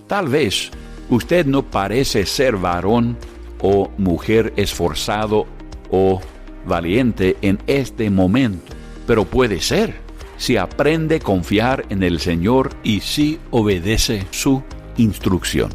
Tal vez usted no parece ser varón o mujer esforzado o valiente en este momento, pero puede ser si aprende a confiar en el Señor y si obedece su instrucción.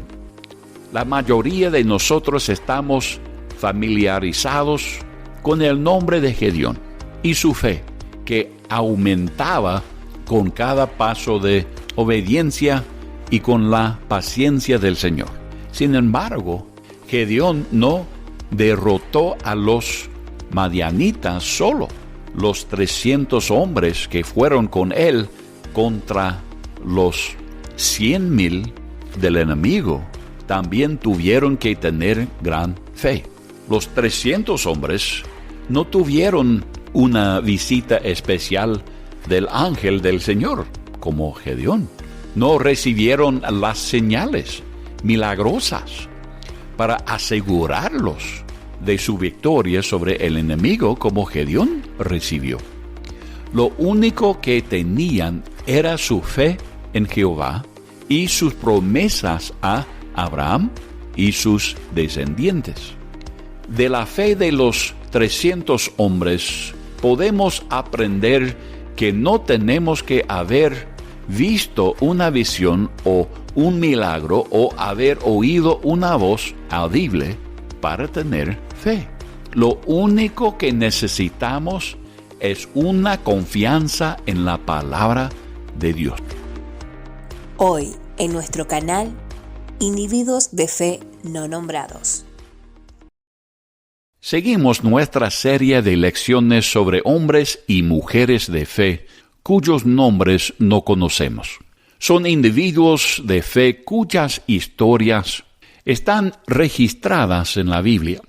La mayoría de nosotros estamos familiarizados con el nombre de Gedeón y su fe, que aumentaba con cada paso de obediencia y con la paciencia del Señor. Sin embargo, Gedeón no derrotó a los madianitas solo. Los 300 hombres que fueron con él contra los 100,000 del enemigo también tuvieron que tener gran fe. Los 300 hombres no tuvieron una visita especial del ángel del Señor, como Gedeón. No recibieron las señales milagrosas para asegurarlos de su victoria sobre el enemigo, como Gedeón recibió. Lo único que tenían era su fe en Jehová y sus promesas a Abraham y sus descendientes. De la fe de los 300 hombres podemos aprender que no tenemos que haber visto una visión o un milagro o haber oído una voz audible para tener fe. Lo único que necesitamos es una confianza en la palabra de Dios. Hoy, en nuestro canal, Individuos de Fe No Nombrados. Seguimos nuestra serie de lecciones sobre hombres y mujeres de fe cuyos nombres no conocemos. Son individuos de fe cuyas historias están registradas en la Biblia.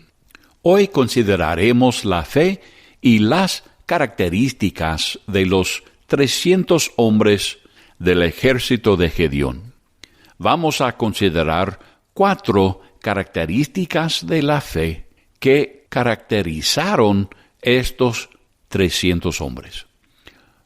Hoy consideraremos la fe y las características de los 300 hombres del ejército de Gedeón. Vamos a considerar 4 características de la fe que caracterizaron estos 300 hombres.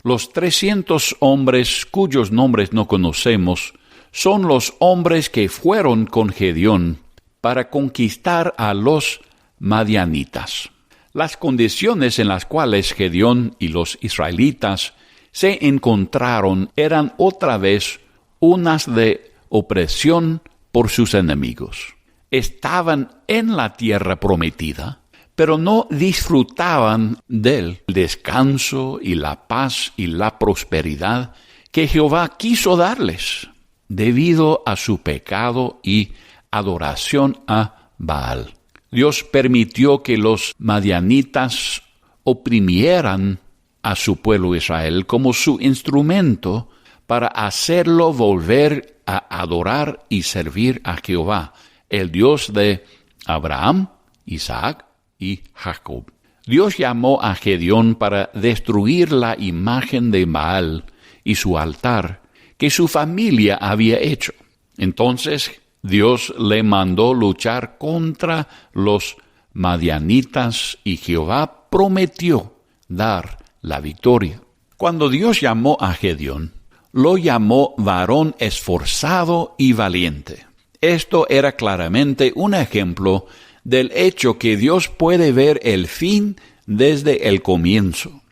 Los 300 hombres cuyos nombres no conocemos son los hombres que fueron con Gedeón para conquistar a los madianitas. Las condiciones en las cuales Gedeón y los israelitas se encontraron eran otra vez unas de opresión por sus enemigos. Estaban en la tierra prometida, pero no disfrutaban del descanso y la paz y la prosperidad que Jehová quiso darles debido a su pecado y adoración a Baal. Dios permitió que los madianitas oprimieran a su pueblo Israel como su instrumento para hacerlo volver a adorar y servir a Jehová, el Dios de Abraham, Isaac y Jacob. Dios llamó a Gedeón para destruir la imagen de Baal y su altar que su familia había hecho. Entonces Dios le mandó luchar contra los madianitas y Jehová prometió dar la victoria. Cuando Dios llamó a Gedeón, lo llamó varón esforzado y valiente. Esto era claramente un ejemplo del hecho que Dios puede ver el fin desde el comienzo.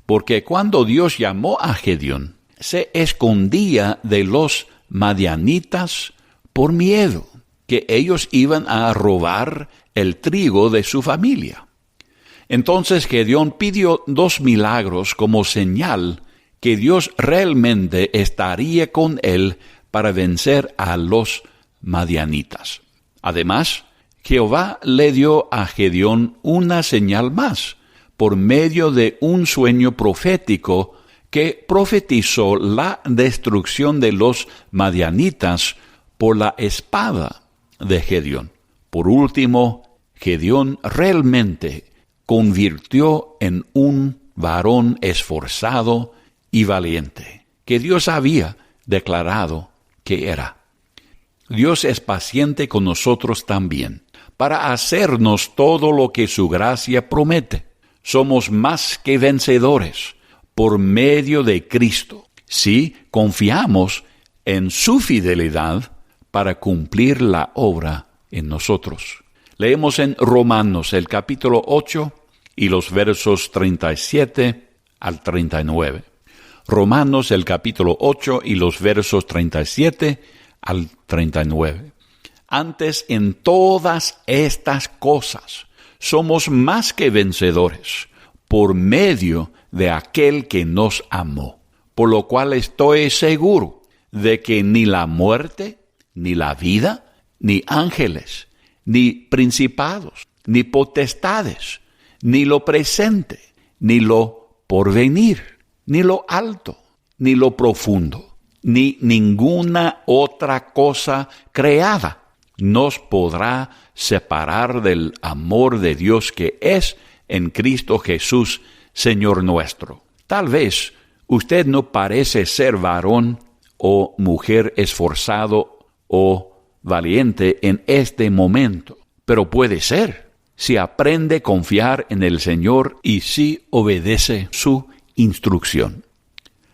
Porque cuando Dios llamó a Gedeón, se escondía de los madianitas por miedo que ellos iban a robar el trigo de su familia. Entonces Gedeón pidió 2 milagros como señal que Dios realmente estaría con él para vencer a los madianitas. Además, Jehová le dio a Gedeón una señal más, por medio de un sueño profético que profetizó la destrucción de los madianitas por la espada de Gedeón. Por último, Gedeón realmente convirtió en un varón esforzado y valiente, que Dios había declarado que era. Dios es paciente con nosotros también, para hacernos todo lo que su gracia promete. Somos más que vencedores por medio de Cristo, si confiamos en su fidelidad para cumplir la obra en nosotros. Leemos en Romanos el capítulo 8 y los versos 37 al 39. Romanos el capítulo 8 y los versos 37 al 39. Antes, en todas estas cosas somos más que vencedores por medio de aquel que nos amó. Por lo cual estoy seguro de que ni la muerte, ni la vida, ni ángeles, ni principados, ni potestades, ni lo presente, ni lo porvenir, ni lo alto, ni lo profundo, ni ninguna otra cosa creada nos podrá separar del amor de Dios que es en Cristo Jesús, Señor nuestro. Tal vez usted no parece ser varón o mujer esforzado o valiente en este momento, pero puede ser si aprende a confiar en el Señor y si obedece su instrucción.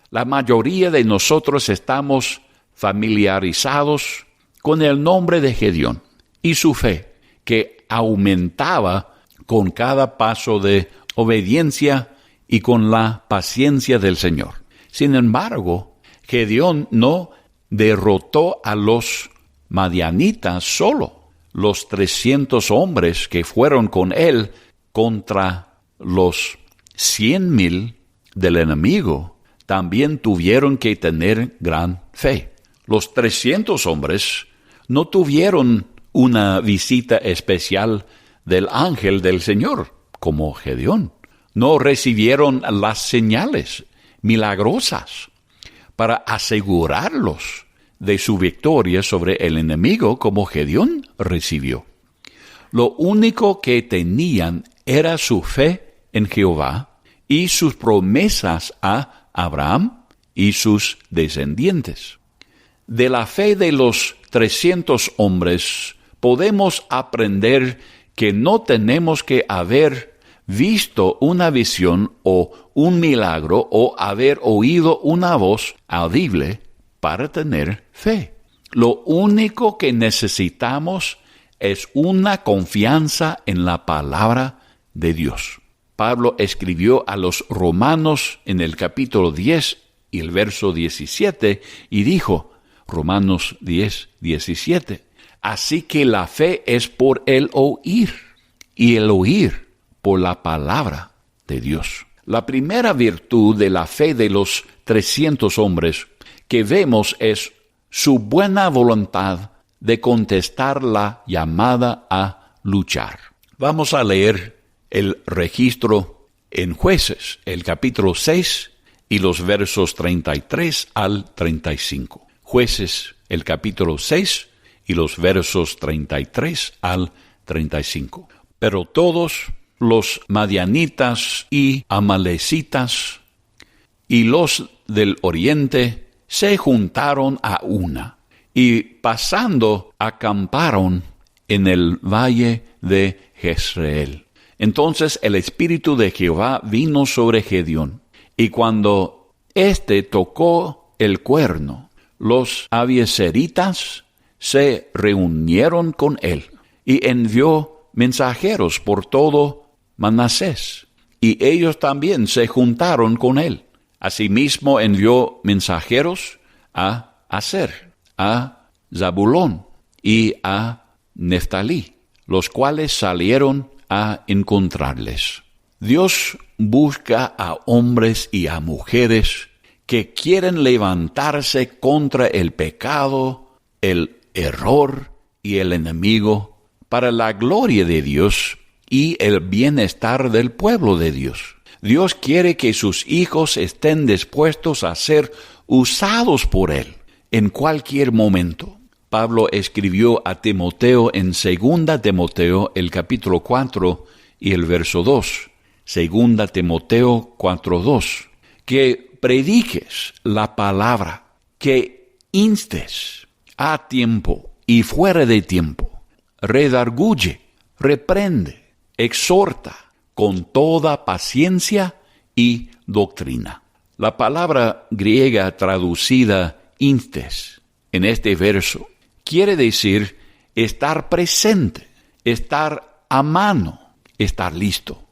La mayoría de nosotros estamos familiarizados con el nombre de Gedeón y su fe, que aumentaba con cada paso de obediencia y con la paciencia del Señor. Sin embargo, Gedeón no derrotó a los madianitas solo. Los 300 hombres que fueron con él contra los 100,000 del enemigo también tuvieron que tener gran fe. Los 300 hombres no tuvieron una visita especial del ángel del Señor, como Gedeón. No recibieron las señales milagrosas para asegurarlos de su victoria sobre el enemigo, como Gedeón recibió. Lo único que tenían era su fe en Jehová y sus promesas a Abraham y sus descendientes. De la fe de los 300 hombres podemos aprender que no tenemos que haber visto una visión o un milagro o haber oído una voz audible para tener fe. Lo único que necesitamos es una confianza en la palabra de Dios. Pablo escribió a los romanos en el capítulo 10 y el verso 17 y dijo, Romanos 10, 17, así que la fe es por el oír y el oír por la palabra de Dios. La primera virtud de la fe de los 300 hombres que vemos es su buena voluntad de contestar la llamada a luchar. Vamos a leer el registro en Jueces, el capítulo 6 y los versos 33 al 35. Jueces, el capítulo 6 y los versos 33 al 35. Pero todos los madianitas y amalecitas y los del oriente se juntaron a una y pasando acamparon en el valle de Jezreel. Entonces el espíritu de Jehová vino sobre Gedeón, y cuando éste tocó el cuerno, los abiezeritas se reunieron con él, y envió mensajeros por todo Manasés, y ellos también se juntaron con él. Asimismo envió mensajeros a Aser, a Zabulón y a Neftalí, los cuales salieron a encontrarles. Dios busca a hombres y a mujeres que quieren levantarse contra el pecado, el error y el enemigo para la gloria de Dios y el bienestar del pueblo de Dios. Dios quiere que sus hijos estén dispuestos a ser usados por Él en cualquier momento. Pablo escribió a Timoteo en 2 Timoteo, el capítulo 4 y el verso 2. 2 Timoteo 4:2. Que prediques la palabra, que instes a tiempo y fuera de tiempo, redarguye, reprende, exhorta con toda paciencia y doctrina. La palabra griega traducida instes en este verso quiere decir estar presente, estar a mano, estar listo.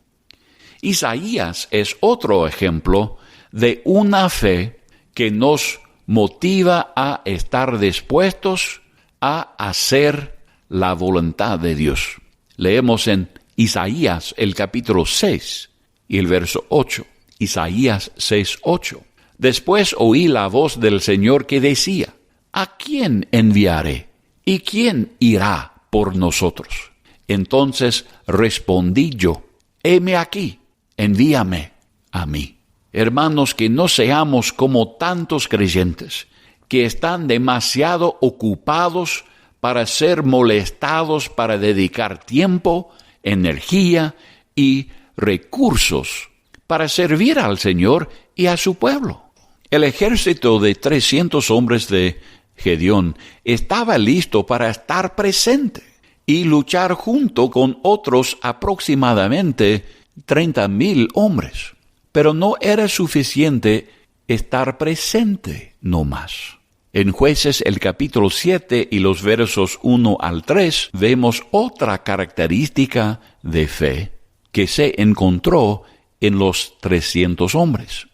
Isaías es otro ejemplo de una fe que nos motiva a estar dispuestos a hacer la voluntad de Dios. Leemos en Isaías el capítulo 6 y el verso 8. Isaías 6:8. Después oí la voz del Señor que decía: ¿a quién enviaré? ¿Y quién irá por nosotros? Entonces respondí yo: heme aquí, envíame a mí. Hermanos, que no seamos como tantos creyentes que están demasiado ocupados para ser molestados, para dedicar tiempo, energía y recursos para servir al Señor y a su pueblo. El ejército de 300 hombres de Gedeón estaba listo para estar presente y luchar junto con otros aproximadamente 30,000 hombres. Pero no era suficiente estar presente no más. En Jueces el capítulo 7 y los versos 1 al 3 vemos otra característica de fe que se encontró en los 300 hombres.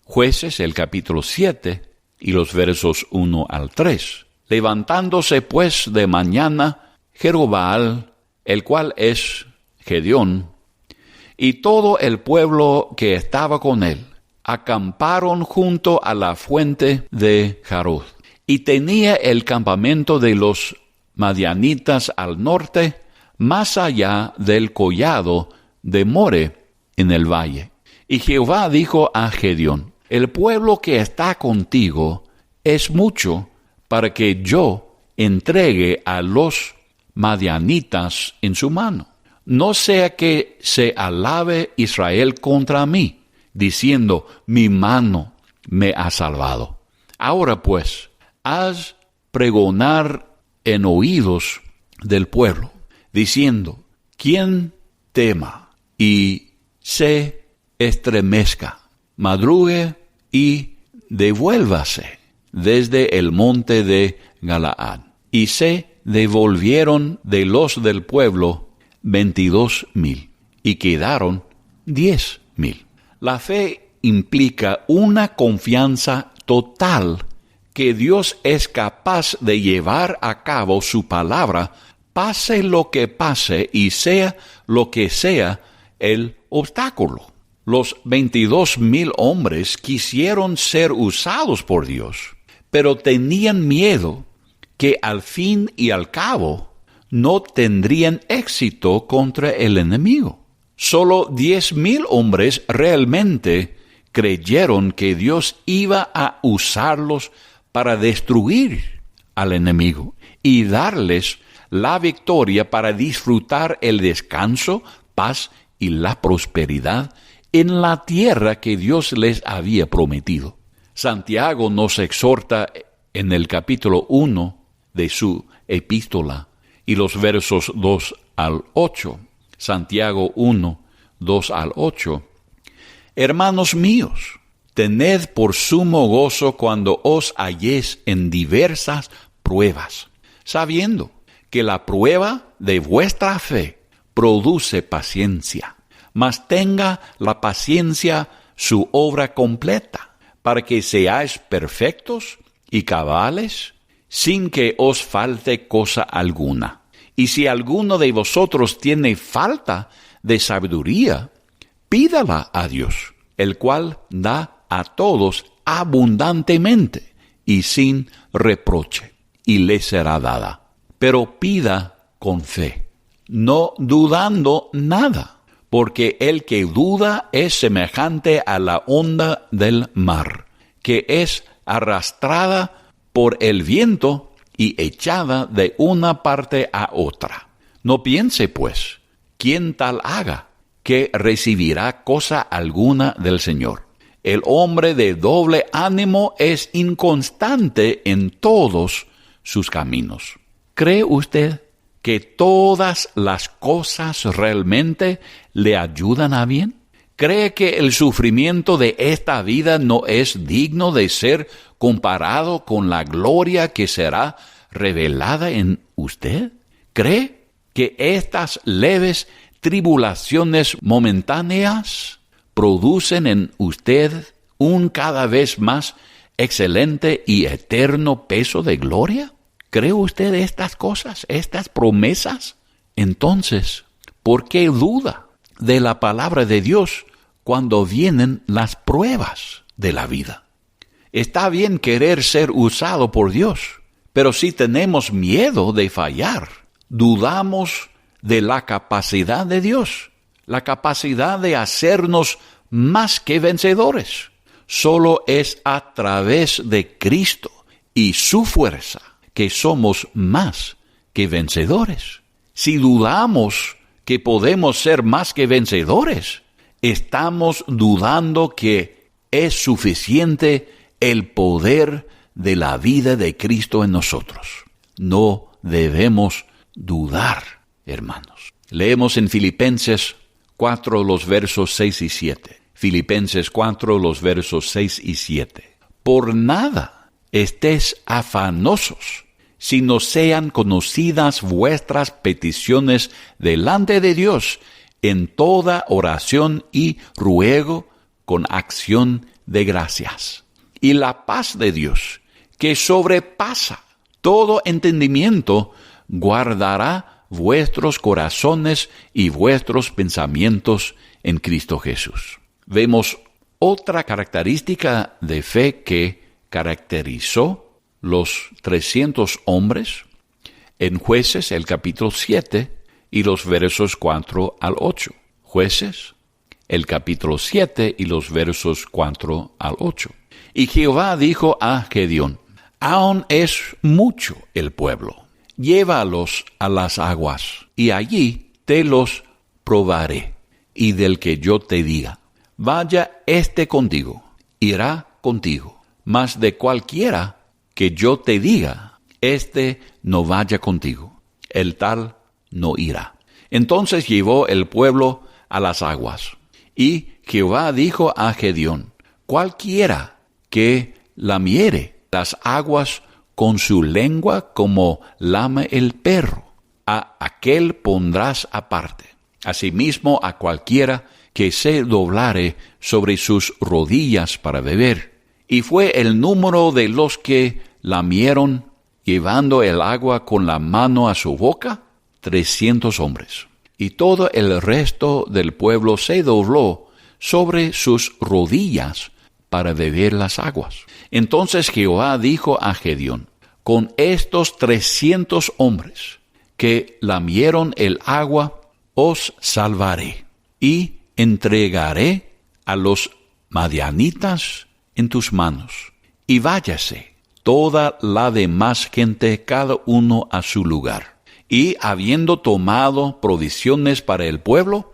Jueces el capítulo 7 y los versos 1 al 3. Levantándose pues de mañana Jerubbaal, el cual es Gedeón, y todo el pueblo que estaba con él, acamparon junto a la fuente de Jaroth, y tenía el campamento de los madianitas al norte, más allá del collado de More, en el valle. Y Jehová dijo a Gedeón: el pueblo que está contigo es mucho para que yo entregue a los madianitas en su mano. No sea que se alabe Israel contra mí, diciendo: mi mano me ha salvado. Ahora pues, haz pregonar en oídos del pueblo, diciendo: quien tema y se estremezca, madrugue y devuélvase desde el monte de Galaad. Y se devolvieron de los del pueblo 22,000, y quedaron 10,000. La fe implica una confianza total que Dios es capaz de llevar a cabo su palabra, pase lo que pase y sea lo que sea el obstáculo. Los 22,000 hombres quisieron ser usados por Dios, pero tenían miedo que al fin y al cabo no tendrían éxito contra el enemigo. Solo 10,000 hombres realmente creyeron que Dios iba a usarlos para destruir al enemigo y darles la victoria para disfrutar el descanso, paz y la prosperidad en la tierra que Dios les había prometido. Santiago nos exhorta en el capítulo 1 de su epístola y los versos 2 al 8. Santiago 1, 2 al 8. Hermanos míos, tened por sumo gozo cuando os halléis en diversas pruebas, sabiendo que la prueba de vuestra fe produce paciencia. Mas tenga la paciencia su obra completa, para que seáis perfectos y cabales, sin que os falte cosa alguna. Y si alguno de vosotros tiene falta de sabiduría, pídala a Dios, el cual da a todos abundantemente y sin reproche, y le será dada. Pero pida con fe, no dudando nada, porque el que duda es semejante a la onda del mar, que es arrastrada por el viento y echada de una parte a otra. No piense, pues, quien tal haga, que recibirá cosa alguna del Señor. El hombre de doble ánimo es inconstante en todos sus caminos. ¿Cree usted que todas las cosas realmente le ayudan a bien? ¿Cree que el sufrimiento de esta vida no es digno de ser comparado con la gloria que será revelada en usted? ¿Cree que estas leves tribulaciones momentáneas producen en usted un cada vez más excelente y eterno peso de gloria? ¿Cree usted estas cosas, estas promesas? Entonces, ¿por qué duda de la palabra de Dios cuando vienen las pruebas de la vida? Está bien querer ser usado por Dios, pero si tenemos miedo de fallar, dudamos de la capacidad de Dios, la capacidad de hacernos más que vencedores. Solo es a través de Cristo y su fuerza que somos más que vencedores. Si dudamos que podemos ser más que vencedores, estamos dudando que es suficiente el poder de la vida de Cristo en nosotros. No debemos dudar, hermanos. Leemos en Filipenses 4 los versos 6 y 7. Filipenses 4 los versos 6 y 7. Por nada estéis afanosos, sino sean conocidas vuestras peticiones delante de Dios en toda oración y ruego con acción de gracias. Y la paz de Dios, que sobrepasa todo entendimiento, guardará vuestros corazones y vuestros pensamientos en Cristo Jesús. Vemos otra característica de fe que caracterizó los 300 hombres en Jueces, el capítulo 7 y los versos 4 al 8. Jueces, el capítulo 7 y los versos 4 al 8. Y Jehová dijo a Gedeón: aún es mucho el pueblo, llévalos a las aguas, y allí te los probaré. Y del que yo te diga, vaya contigo, irá contigo. Mas de cualquiera que yo te diga, no vaya contigo, el tal no irá. Entonces llevó el pueblo a las aguas. Y Jehová dijo a Gedeón: cualquiera que lamiere las aguas con su lengua como lame el perro, a aquel pondrás aparte. Asimismo a cualquiera que se doblare sobre sus rodillas para beber. Y fue el número de los que lamieron, llevando el agua con la mano a su boca, 300 hombres. Y todo el resto del pueblo se dobló sobre sus rodillas para beber las aguas. Entonces Jehová dijo a Gedeón: con estos 300 hombres que lamieron el agua, os salvaré, y entregaré a los madianitas en tus manos. Y váyase toda la demás gente, cada uno a su lugar. Y habiendo tomado provisiones para el pueblo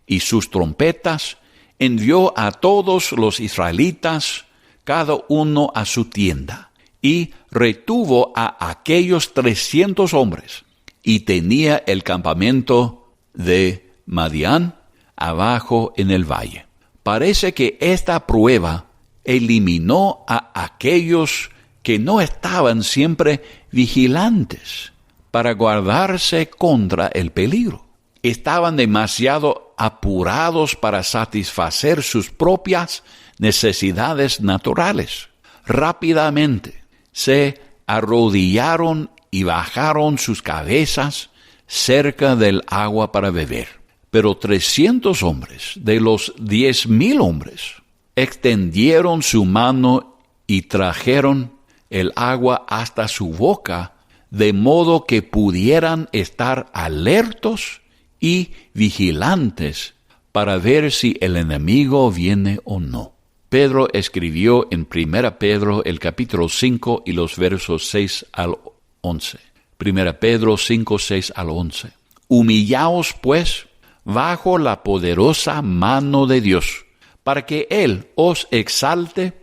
y sus trompetas, envió a todos los israelitas, cada uno a su tienda, y retuvo a aquellos 300 hombres, y tenía el campamento de Madián abajo en el valle. Parece que esta prueba eliminó a aquellos que no estaban siempre vigilantes para guardarse contra el peligro. Estaban demasiado apurados para satisfacer sus propias necesidades naturales. Rápidamente se arrodillaron y bajaron sus cabezas cerca del agua para beber. Pero 300 hombres de los 10,000 hombres extendieron su mano y trajeron el agua hasta su boca, de modo que pudieran estar alertos y vigilantes para ver si el enemigo viene o no. Pedro escribió en 1 Pedro el capítulo 5 y los versos 6 al 11. 1 Pedro 5, 6 al 11. Humillaos pues bajo la poderosa mano de Dios, para que Él os exalte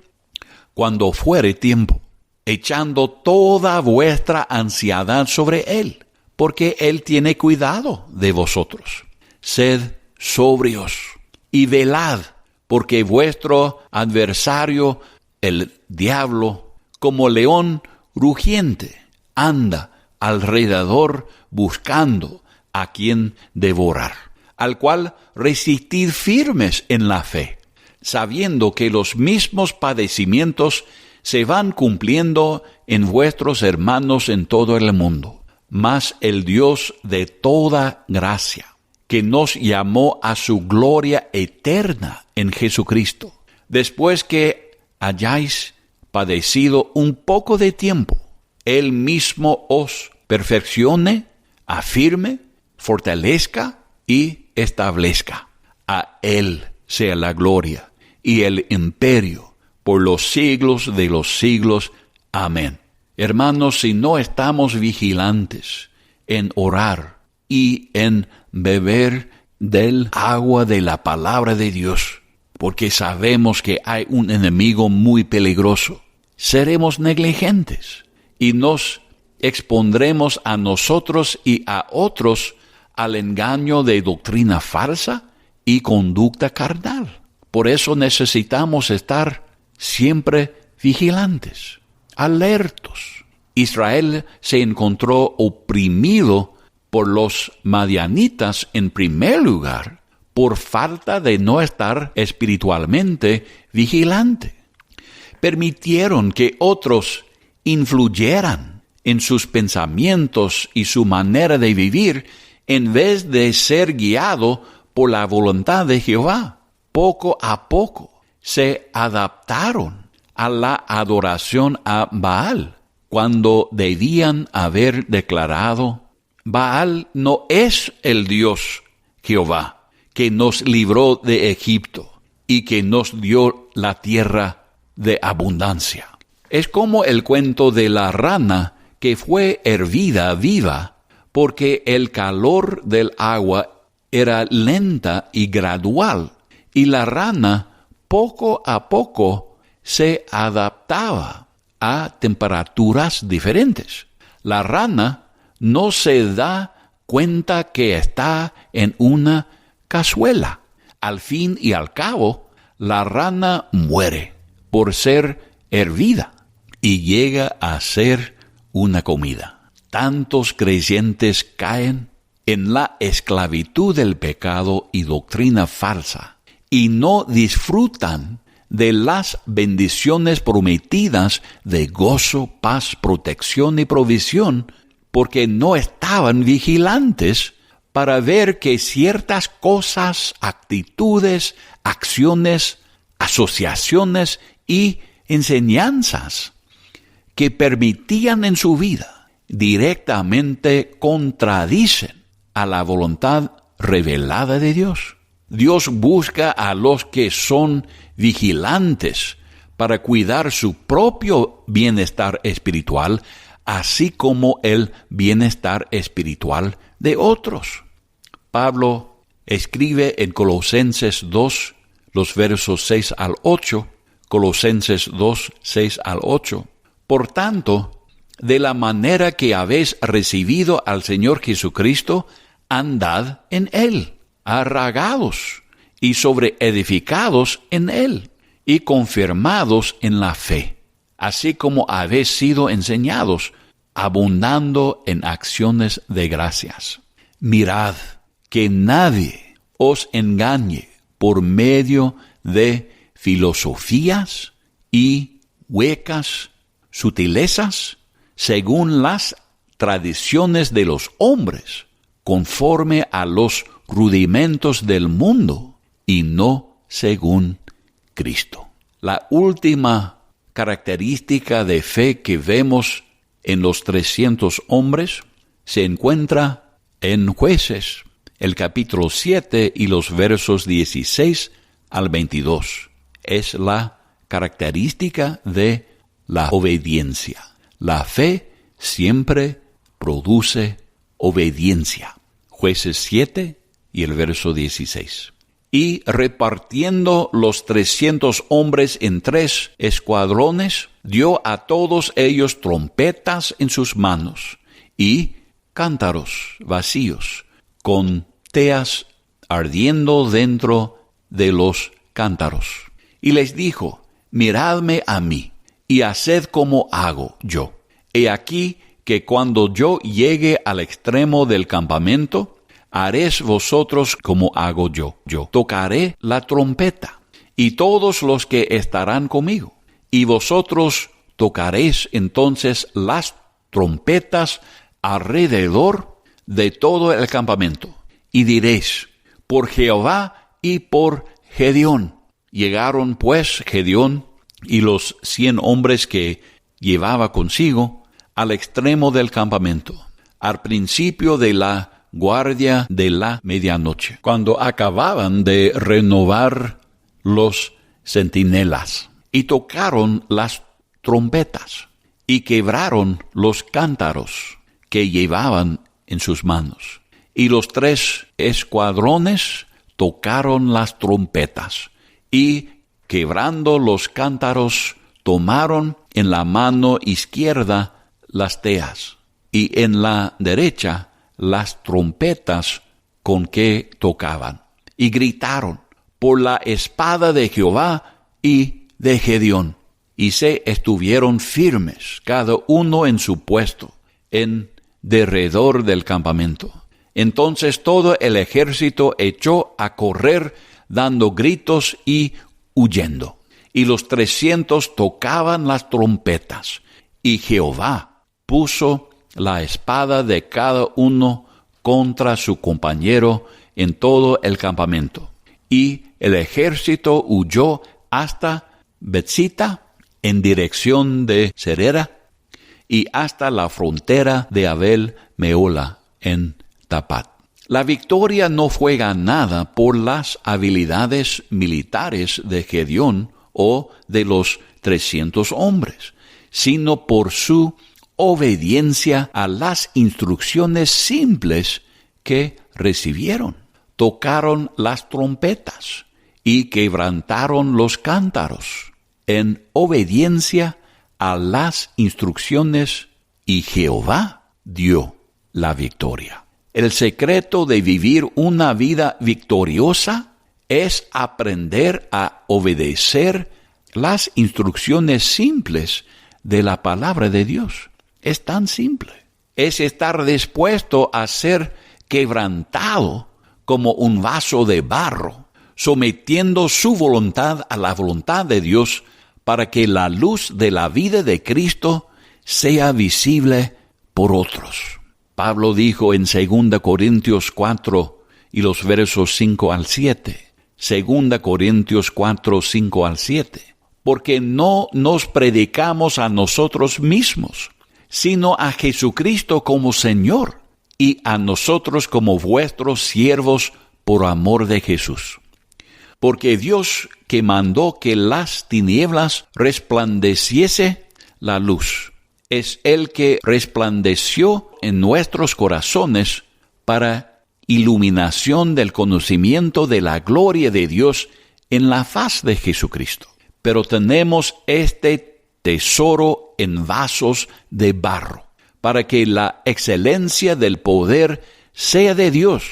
cuando fuere tiempo, echando toda vuestra ansiedad sobre Él, porque Él tiene cuidado de vosotros. Sed sobrios y velad, porque vuestro adversario, el diablo, como león rugiente, anda alrededor buscando a quien devorar, al cual resistid firmes en la fe, sabiendo que los mismos padecimientos se van cumpliendo en vuestros hermanos en todo el mundo. Mas el Dios de toda gracia, que nos llamó a su gloria eterna en Jesucristo, después que hayáis padecido un poco de tiempo, Él mismo os perfeccione, afirme, fortalezca y establezca. A Él sea la gloria y el imperio por los siglos de los siglos. Amén. Hermanos, si no estamos vigilantes en orar y en beber del agua de la palabra de Dios, porque sabemos que hay un enemigo muy peligroso, seremos negligentes y nos expondremos a nosotros y a otros al engaño de doctrina falsa y conducta carnal. Por eso necesitamos estar siempre vigilantes, alertos. Israel se encontró oprimido por los madianitas en primer lugar, por falta de no estar espiritualmente vigilante. Permitieron que otros influyeran en sus pensamientos y su manera de vivir, en vez de ser guiado por la voluntad de Jehová. Poco a poco se adaptaron a la adoración a Baal, cuando debían haber declarado: Baal no es el Dios Jehová, que nos libró de Egipto y que nos dio la tierra de abundancia. Es como el cuento de la rana que fue hervida viva porque el calor del agua era lenta y gradual, y la rana poco a poco se adaptaba a temperaturas diferentes. La rana no se da cuenta que está en una cazuela. Al fin y al cabo, la rana muere por ser hervida y llega a ser una comida. Tantos creyentes caen en la esclavitud del pecado y doctrina falsa y no disfrutan de las bendiciones prometidas de gozo, paz, protección y provisión, porque no estaban vigilantes para ver que ciertas cosas, actitudes, acciones, asociaciones y enseñanzas que permitían en su vida directamente contradicen a la voluntad revelada de Dios. Dios busca a los que son vigilantes para cuidar su propio bienestar espiritual, así como el bienestar espiritual de otros. Pablo escribe en Colosenses 2, los versos 6 al 8, Colosenses 2, 6 al 8. Por tanto, de la manera que habéis recibido al Señor Jesucristo, andad en Él, arraigados y sobreedificados en Él, y confirmados en la fe, así como habéis sido enseñados, abundando en acciones de gracias. Mirad que nadie os engañe por medio de filosofías y huecas sutilezas, según las tradiciones de los hombres, conforme a los rudimentos del mundo, y no según Cristo. La última característica de fe que vemos en los 300 hombres se encuentra en Jueces, el capítulo 7 y los versos 16 al 22. Es la característica de la obediencia. La fe siempre produce obediencia. Jueces 7 y el verso 16. Y repartiendo los 300 hombres en 3 escuadrones, dio a todos ellos trompetas en sus manos y cántaros vacíos, con teas ardiendo dentro de los cántaros. Y les dijo: miradme a mí, y haced como hago yo. He aquí que cuando yo llegue al extremo del campamento, haréis vosotros como hago yo. Yo tocaré la trompeta, y todos los que estarán conmigo, y vosotros tocaréis entonces las trompetas alrededor de todo el campamento, y diréis, por Jehová y por Gedeón. Llegaron pues Gedeón y los 100 hombres que llevaba consigo al extremo del campamento, al principio de la guardia de la medianoche, cuando acababan de renovar los centinelas, y tocaron las trompetas, y quebraron los cántaros que llevaban en sus manos. Y los 3 escuadrones tocaron las trompetas, y quebrando los cántaros, tomaron en la mano izquierda las teas, y en la derecha las trompetas con que tocaban, y gritaron por la espada de Jehová y de Gedeón, y se estuvieron firmes, cada uno en su puesto, en derredor del campamento. Entonces todo el ejército echó a correr, dando gritos y huyendo. Y los 300 tocaban las trompetas, y Jehová puso la espada de cada uno contra su compañero en todo el campamento. Y el ejército huyó hasta Betzita, en dirección de Serera, y hasta la frontera de Abel Meola, en Tapat. La victoria no fue ganada por las habilidades militares de Gedeón o de los 300 hombres, sino por su obediencia a las instrucciones simples que recibieron. Tocaron las trompetas y quebrantaron los cántaros en obediencia a las instrucciones, y Jehová dio la victoria. El secreto de vivir una vida victoriosa es aprender a obedecer las instrucciones simples de la palabra de Dios. Es tan simple. Es estar dispuesto a ser quebrantado como un vaso de barro, sometiendo su voluntad a la voluntad de Dios, para que la luz de la vida de Cristo sea visible por otros. Pablo dijo en 2 Corintios 4 y los versos 5 al 7. 2 Corintios 4, 5 al 7. Porque no nos predicamos a nosotros mismos, sino a Jesucristo como Señor, y a nosotros como vuestros siervos por amor de Jesús. Porque Dios, que mandó que las tinieblas resplandeciese la luz, es el que resplandeció en nuestros corazones para iluminación del conocimiento de la gloria de Dios en la faz de Jesucristo. Pero tenemos este tesoro en vasos de barro, para que la excelencia del poder sea de Dios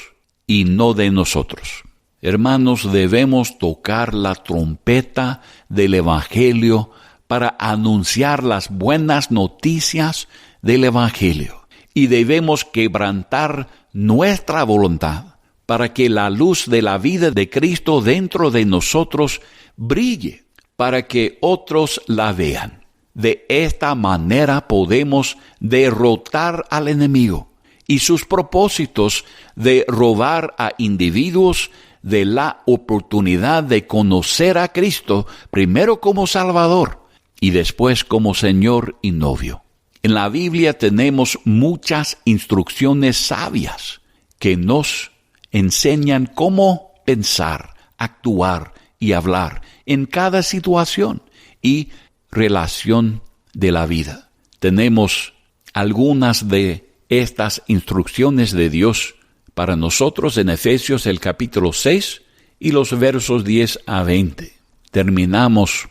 y no de nosotros. Hermanos, debemos tocar la trompeta del Evangelio para anunciar las buenas noticias del Evangelio. Y debemos quebrantar nuestra voluntad para que la luz de la vida de Cristo dentro de nosotros brille, para que otros la vean. De esta manera podemos derrotar al enemigo y sus propósitos de robar a individuos de la oportunidad de conocer a Cristo, primero como Salvador y después como Señor y novio. En la Biblia tenemos muchas instrucciones sabias que nos enseñan cómo pensar, actuar y hablar en cada situación y relación de la vida. Tenemos algunas de estas instrucciones de Dios para nosotros en Efesios el capítulo 6 y los versos 10 a 20. Terminamos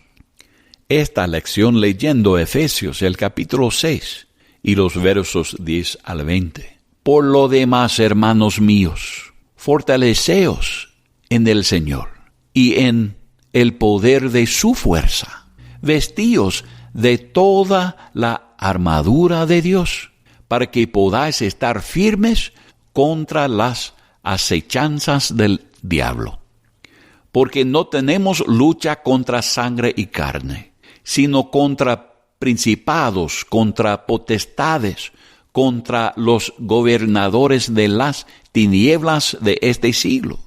esta lección leyendo Efesios el capítulo 6 y los versos 10 al 20. Por lo demás, hermanos míos, fortaleceos en el Señor y en el poder de su fuerza. Vestíos de toda la armadura de Dios, para que podáis estar firmes contra las acechanzas del diablo. Porque no tenemos lucha contra sangre y carne, sino contra principados, contra potestades, contra los gobernadores de las tinieblas de este siglo,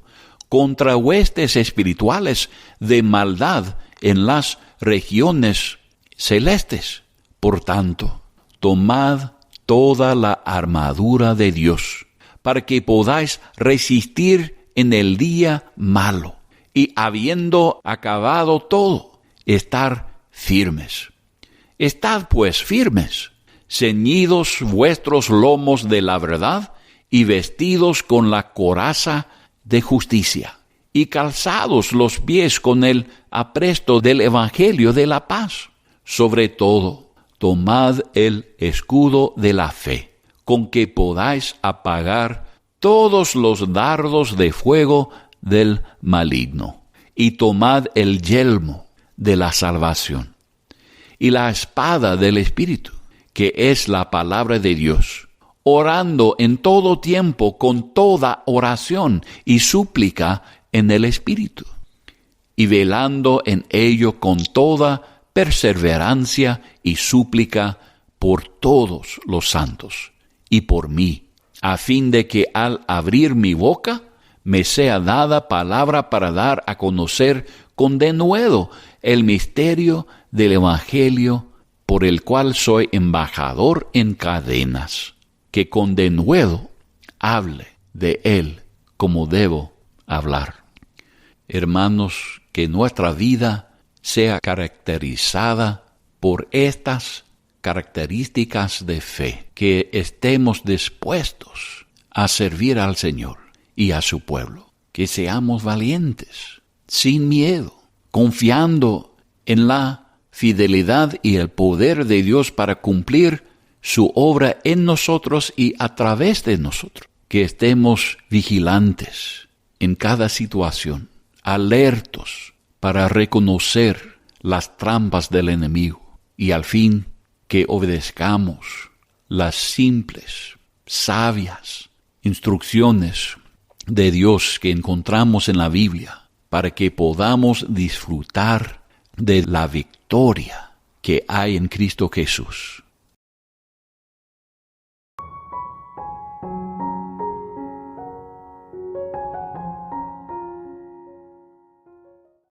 contra huestes espirituales de maldad en las regiones celestes. Por tanto, tomad toda la armadura de Dios, para que podáis resistir en el día malo, y habiendo acabado todo, estar firmes. Estad pues firmes, ceñidos vuestros lomos de la verdad, y vestidos con la coraza de justicia, y calzados los pies con el apresto del evangelio de la paz. Sobre todo, tomad el escudo de la fe, con que podáis apagar todos los dardos de fuego del maligno, y tomad el yelmo de la salvación, y la espada del Espíritu, que es la palabra de Dios, orando en todo tiempo con toda oración y súplica en el Espíritu, y velando en ello con toda perseverancia y súplica por todos los santos, y por mí, a fin de que al abrir mi boca me sea dada palabra para dar a conocer con denuedo el misterio del Evangelio, por el cual soy embajador en cadenas, que con denuedo hable de él como debo hablar. Hermanos, que nuestra vida sea caracterizada por estas características de fe, que estemos dispuestos a servir al Señor y a su pueblo, que seamos valientes, sin miedo, confiando en la fidelidad y el poder de Dios para cumplir su obra en nosotros y a través de nosotros, que estemos vigilantes en cada situación, alertos para reconocer las trampas del enemigo, y al fin que obedezcamos las simples, sabias instrucciones de Dios que encontramos en la Biblia, para que podamos disfrutar de la victoria que hay en Cristo Jesús.